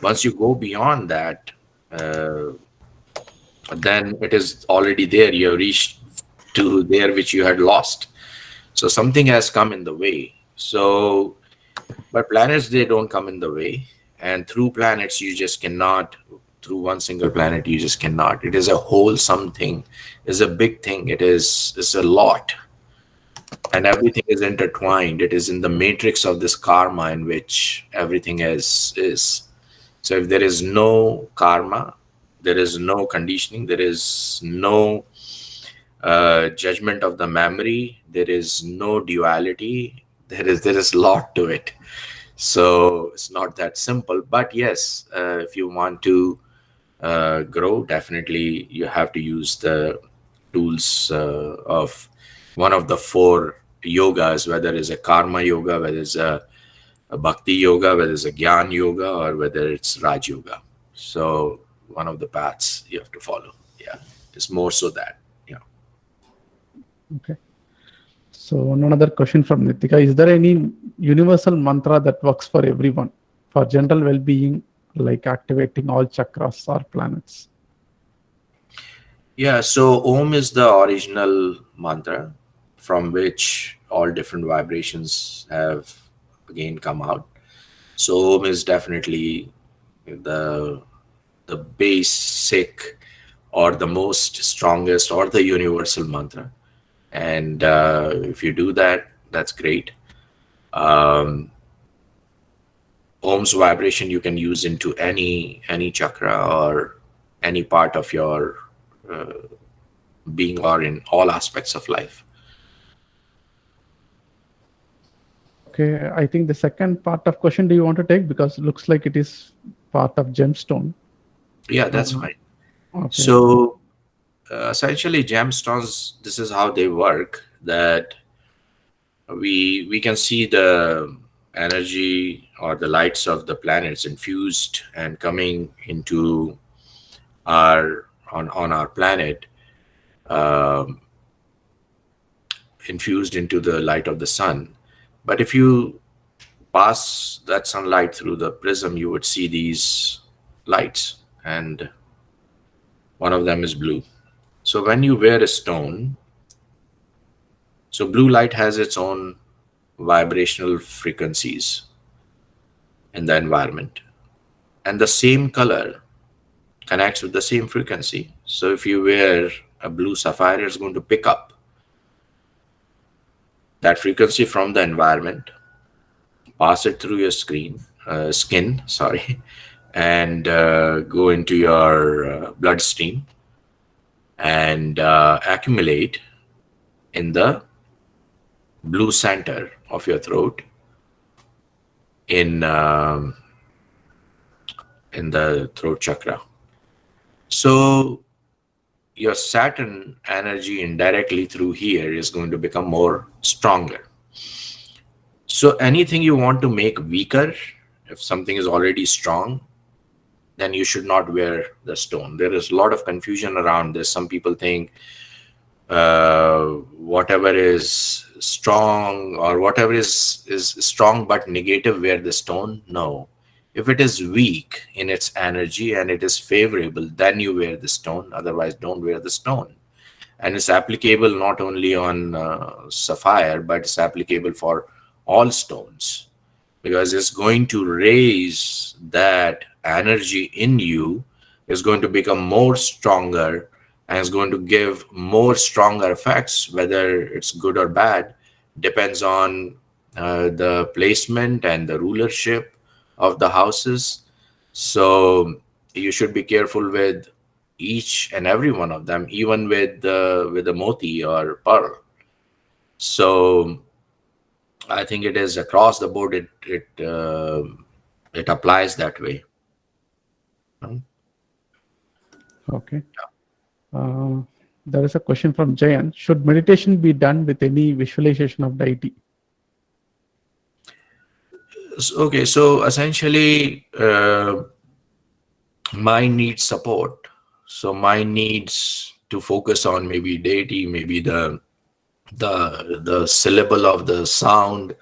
once you go beyond that, uh, then it is already there. You have reached to there which you had lost. So something has come in the way. So, but planets, they don't come in the way. And through planets, you just cannot, through one single planet, you just cannot. It is a wholesome thing, it's a big thing, it's a lot. And everything is intertwined. It is in the matrix of this karma in which everything is. So if there is no karma, there is no conditioning, there is no judgment of the memory, there is no duality, there is a lot to it. So it's not that simple. But yes, if you want to grow, definitely you have to use the tools of one of the four yogas, whether it's a karma yoga, whether it's a bhakti yoga, whether it's a gyan yoga, or whether it's raj yoga. So one of the paths you have to follow. Yeah, it's more so that. Yeah. Okay. So another question from Nitika: is there any universal mantra that works for everyone for general well-being, like activating all chakras or planets? Yeah. So Om is the original mantra from which all different vibrations have again come out. So Om is definitely the the basic or the most strongest or the universal mantra. And if you do that, that's great. Um, Ohm's vibration you can use into any chakra or any part of your uh, being or in all aspects of life. Okay, I think the second part of question, do you want to take, because it looks like it is part of gemstone. Yeah, that's Uh, fine. okay. So essentially, gemstones. This is how they work. That we can see the energy or the lights of the planets infused and coming into our on our planet, um, infused into the light of the sun. But if you pass that sunlight through the prism, you would see these lights, and one of them is blue. So when you wear a stone, so blue light has its own vibrational frequencies in the environment, and the same color connects with the same frequency. So if you wear a blue sapphire, it's going to pick up that frequency from the environment, pass it through your skin, sorry, and go into your bloodstream and accumulate in the blue center of your throat in the throat chakra. So your Saturn energy indirectly through here is going to become more stronger. So anything you want to make weaker, if something is already strong, then you should not wear the stone. There is a lot of confusion around this. Some people think whatever is strong or whatever is strong but negative, wear the stone. No, if it is weak in its energy and it is favorable, then you wear the stone. Otherwise, don't wear the stone. And it's applicable not only on sapphire, but it's applicable for all stones, because it's going to raise that energy in you, is going to become more stronger, and is going to give more stronger effects. Whether it's good or bad depends on the placement and the rulership of the houses. So you should be careful with each and every one of them, even with the moti or pearl. So I think it is across the board. It applies that way. Okay. Uh, there is a question from Jayan: should meditation be done with any visualization of deity? Okay, so essentially, mind needs support. So mind needs to focus on maybe deity, maybe the syllable of the sound,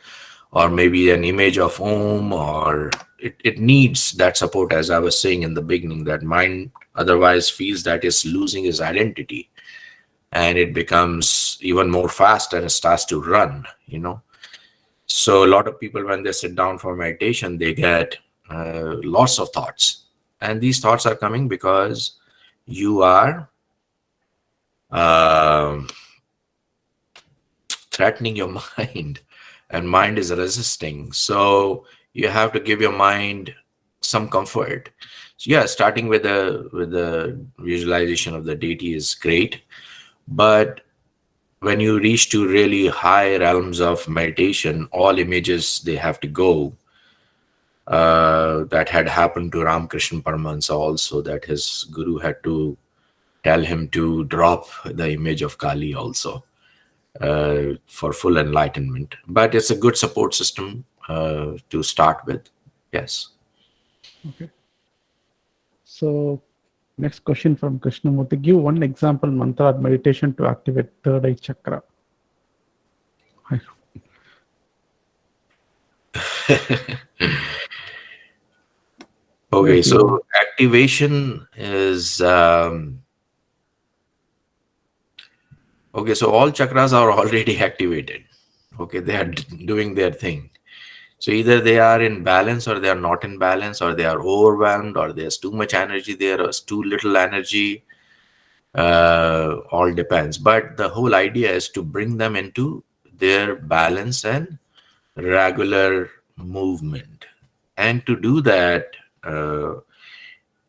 or maybe an image of Om, or it needs that support, as I was saying in the beginning, that mind otherwise feels that it's losing its identity, and it becomes even more fast and it starts to run. So a lot of people, when they sit down for meditation, they get lots of thoughts, and these thoughts are coming because you are um threatening your mind, and mind is resisting. So you have to give your mind some comfort. So yeah, starting with the visualization of the deity is great, but when you reach to really high realms of meditation, all images, they have to go. That had happened to Ramakrishna Paramahansa also, that his guru had to tell him to drop the image of Kali also, for full enlightenment. But it's a good support system to start with. Yes. Okay. So next question from Krishnamurti. Give one example mantra or meditation to activate third eye chakra. I- Okay, If you so activation is okay. So all chakras are already activated. Okay, they are doing their thing. So either they are in balance or they are not in balance, or they are overwhelmed, or there's too much energy there, or too little energy. All depends. But the whole idea is to bring them into their balance and regular movement. And to do that,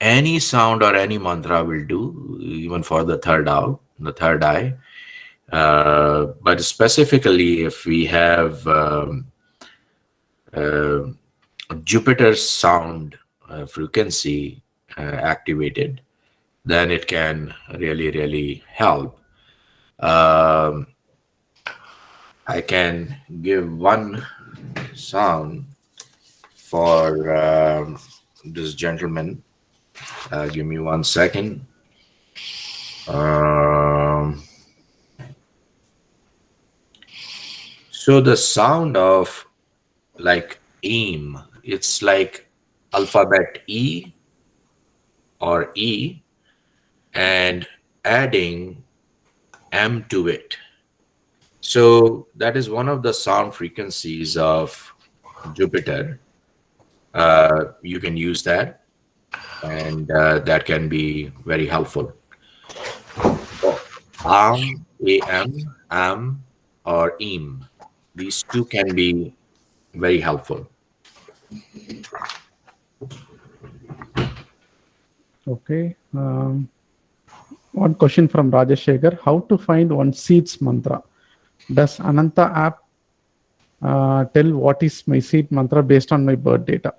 any sound or any mantra will do, even for the third eye. But specifically, if we have uh, Jupiter's sound frequency activated, then it can really, really help. Um, I can give one sound for this gentleman. Give me 1 second. Um, so the sound of like aim, it's like alphabet E or E and adding M to it. So that is one of the sound frequencies of Jupiter. You can use that, and that can be very helpful. So, am, or im. These two can be very helpful. okay. One question from Rajesh Shekhar. How to find one seeds mantra? Does Ananta app tell what is my seed mantra based on my birth data?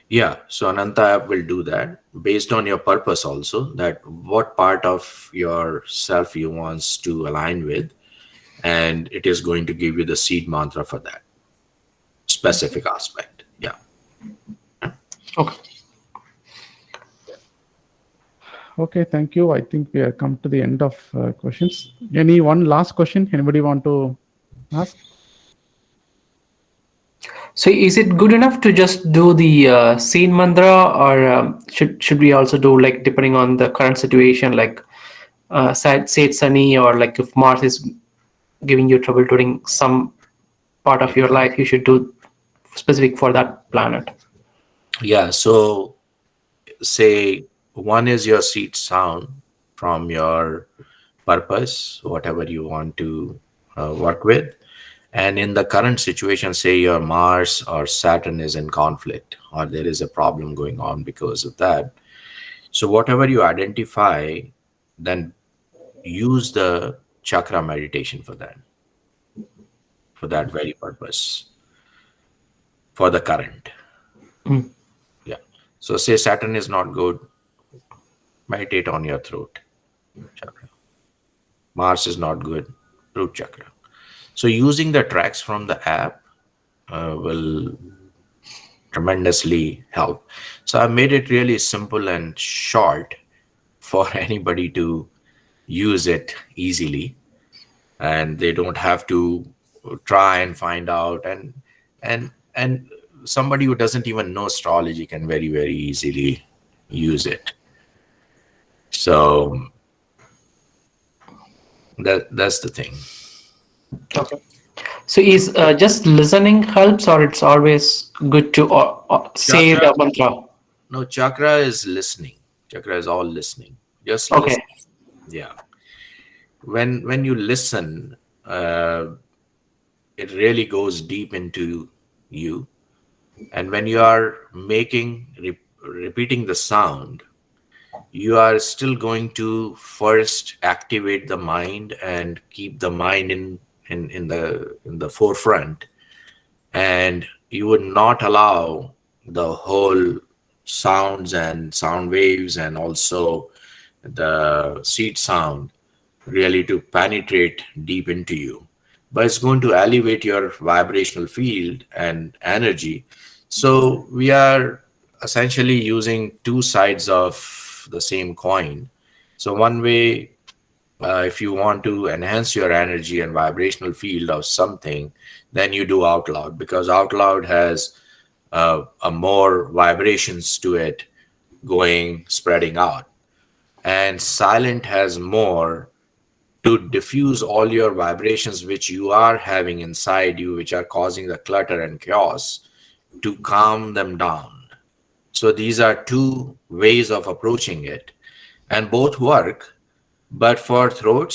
Yeah, so Ananta app will do that based on your purpose also, that what part of yourself you wants to align with, and it is going to give you the seed mantra for that specific aspect. Yeah. Okay. Okay, thank you. I think we have come to the end of questions. Any one last question? Anybody want to ask? So is it good enough to just do the scene mantra, or should we also do, like, depending on the current situation, like say it's sunny, or like if Mars is giving you trouble during some part of your life, you should do specific for that planet. Yeah. So say one is your seed sound from your purpose, whatever you want to work with. And in the current situation, say your Mars or Saturn is in conflict, or there is a problem going on because of that. So, whatever you identify, then use the chakra meditation for that very purpose, for the current. Mm. Yeah. So, say Saturn is not good, meditate on your throat chakra. Mars is not good, root chakra. So, using the tracks from the app will tremendously help. So I made it really simple and short for anybody to use it easily, and they don't have to try and find out, and somebody who doesn't even know astrology can very, very easily use it. So that's the thing. Okay. So is just listening helps, or it's always good to say Chakra, the mantra? no, chakra is listening. Chakra is all listening. Just Okay. listen. Yeah. When you listen, it really goes deep into you. And when you are repeating the sound, you are still going to first activate the mind and keep the mind in the forefront, and you would not allow the whole sounds and sound waves and also the seed sound really to penetrate deep into you, but it's going to elevate your vibrational field and energy. So we are essentially using two sides of the same coin. So one way, if you want to enhance your energy and vibrational field of something, then you do out loud, because out loud has a more vibrations to it going spreading out, and silent has more to diffuse all your vibrations which you are having inside you, which are causing the clutter and chaos, to calm them down. So these are two ways of approaching it, and both work. But for throat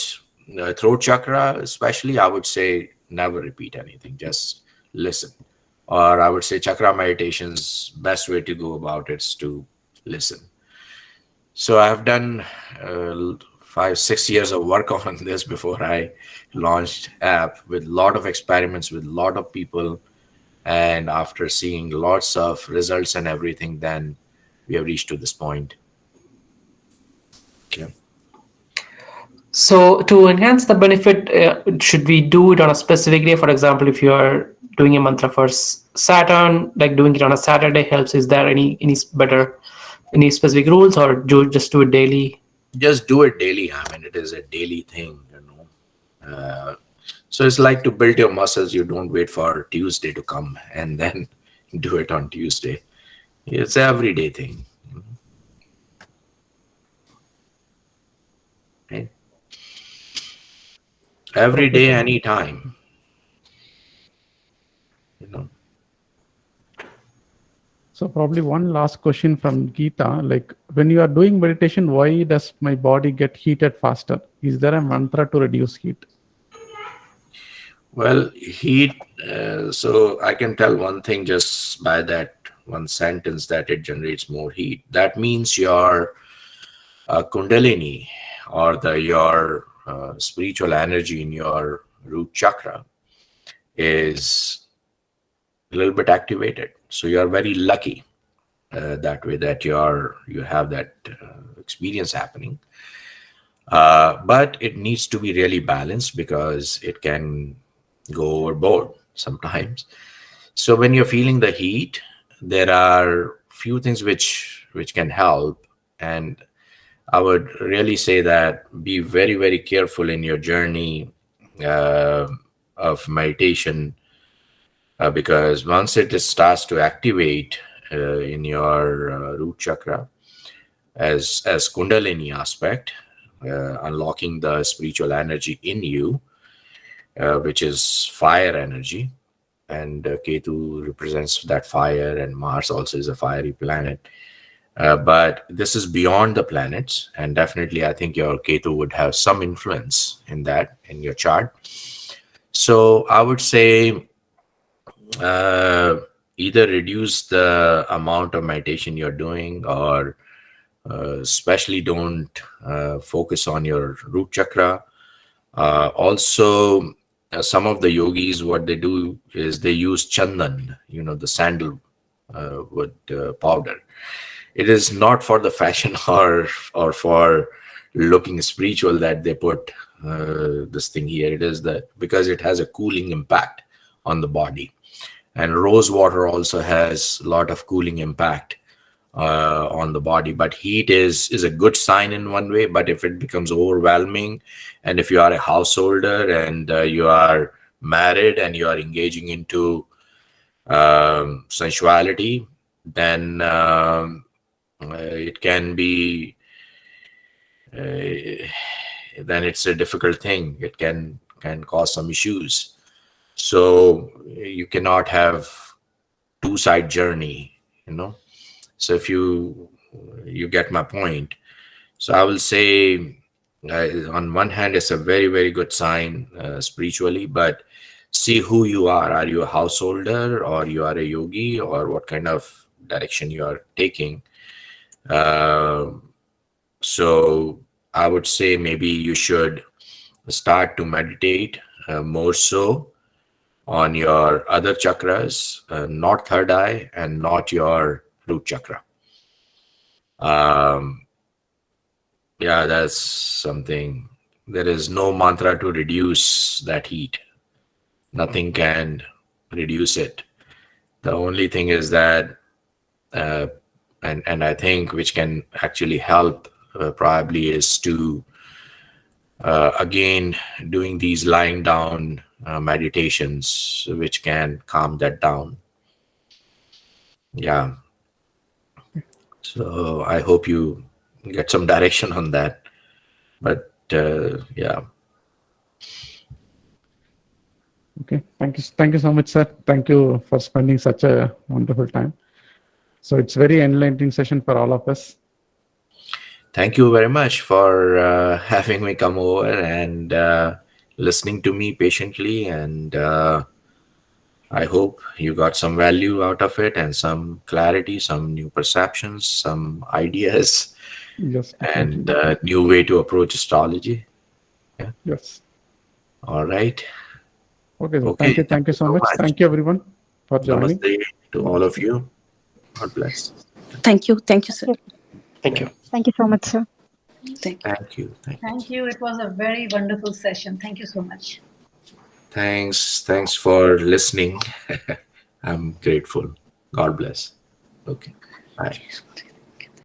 chakra especially, I would say never repeat anything. Just listen. Or I would say chakra meditation's best way to go about it is to listen. So I've done 5 6 years of work on this before I launched app, with lot of experiments with lot of people, and after seeing lots of results and everything, then we have reached to this point. Okay. So to enhance the benefit, should we do it on a specific day? For example, if you are doing a mantra for Saturn, like doing it on a Saturday helps. Is there any specific rules, or just do it daily? Just do it daily. I mean, it is a daily thing, you know. So it's like to build your muscles. You don't wait for Tuesday to come and then do it on Tuesday. It's an everyday thing. Right? Every day, anytime. You know. So probably one last question from Geeta, like when you are doing meditation, why does my body get heated faster? Is there a mantra to reduce heat? Well, heat. So I can tell one thing just by that one sentence, that it generates more heat. That means your kundalini, or your spiritual energy in your root chakra, is a little bit activated. So you are very lucky that way, that you have that experience happening. But it needs to be really balanced, because it can go overboard sometimes. So when you're feeling the heat, there are few things which can help, and I would really say that be very, very careful in your journey uh, of meditation, because once it starts to activate in your root chakra as Kundalini aspect, unlocking the spiritual energy in you, which is fire energy, and Ketu represents that fire, and Mars also is a fiery planet. But this is beyond the planets, and definitely I think your Ketu would have some influence in that in your chart. So I would say either reduce the amount of meditation you're doing, or especially don't focus on your root chakra. Also, some of the yogis, what they do is they use chandan, the sandal wood powder. It is not for the fashion or for looking spiritual that they put this thing here. It is that because it has a cooling impact on the body, and rose water also has a lot of cooling impact on the body. But heat is a good sign in one way, but if it becomes overwhelming, and if you are a householder and you are married and you are engaging into sensuality, then it can be then it's a difficult thing. It can cause some issues. So you cannot have two-side journey, so if you get my point. So I will say, on one hand, it's a very, very good sign spiritually, but see who you are. Are you a householder, or you are a yogi, or what kind of direction you are taking? So I would say maybe you should start to meditate more so on your other chakras, not third eye and not your root chakra. Yeah, that's something. There is no mantra to reduce that heat. Nothing can reduce it. The only thing is that and I think which can actually help probably is to again doing these lying down meditations, which can calm that down. Yeah. So I hope you get some direction on that. But yeah. Okay. Thank you so much, sir. Thank you for spending such a wonderful time. So it's very enlightening session for all of us. Thank you very much for having me come over and listening to me patiently. And I hope you got some value out of it and some clarity, some new perceptions, some ideas, Yes, and definitely. a new way to approach astrology. Yeah. Yes. All right. Okay. So Okay. Thank thank you you so so much. much. Thank you everyone for joining. Namaste to all of you. God bless. Thank you, sir. Thank you. Thank you so much, sir. Thank you. Thank you. Thank you. It was a very wonderful session. Thank you so much. Thanks for listening. I'm grateful. God bless. Okay. Bye.